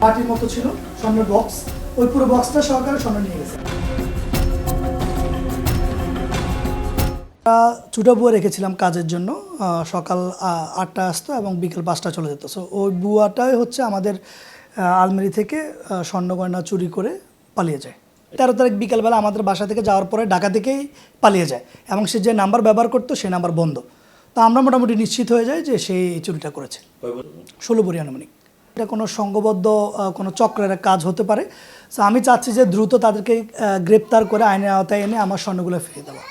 পার্টির মতো ছিল স্বর্ণের বক্স, ওই পুরো বক্সটা সহকারে স্বর্ণ নিয়ে গেছে। ছোটো বুয়া রেখেছিলাম কাজের জন্য, সকাল 8টা আসতো এবং বিকেল 5টা চলে যেত। সো ওই বুয়াটাই হচ্ছে আমাদের আলমারি থেকে স্বর্ণ গয়না চুরি করে পালিয়ে যায়। 13 তারিখ বিকেলবেলা আমাদের বাসা থেকে যাওয়ার পরে ঢাকা থেকেই পালিয়ে যায় এবং সে যে নাম্বার ব্যবহার করতো সেই নাম্বার বন্ধ। তো আমরা মোটামুটি নিশ্চিত হয়ে যাই যে সেই চুরিটা করেছে। 16 ভরি আনুমানিক। এটা কোনো সংঘবদ্ধ কোনো চক্রের কাজ হতে পারে। সো আমি চাচ্ছি যে দ্রুত তাদেরকে গ্রেপ্তার করে আইনের আওতায় এনে আমার স্বর্ণগুলো ফিরিয়ে দেওয়া।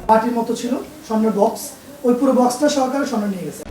পার্টির মতো ছিল স্বর্ণের বক্স, ওই পুরো বক্সটা সহকারে স্বর্ণ নিয়ে গেছে।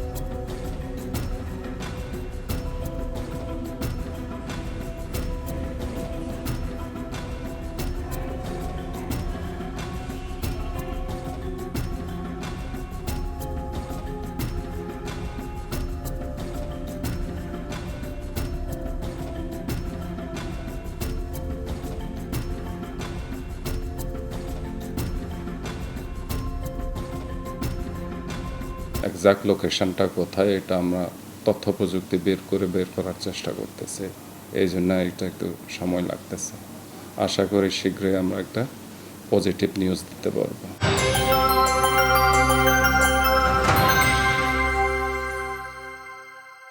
এক্সাক্ট লোকেশনটা কোথায় এটা আমরা তথ্য প্রযুক্তি বের করার চেষ্টা করতেছি। এই জন্য এটা একটু সময় লাগতেছে। আশা করি শীঘ্রই আমরা একটা পজিটিভ নিউজ দিতে পারবো।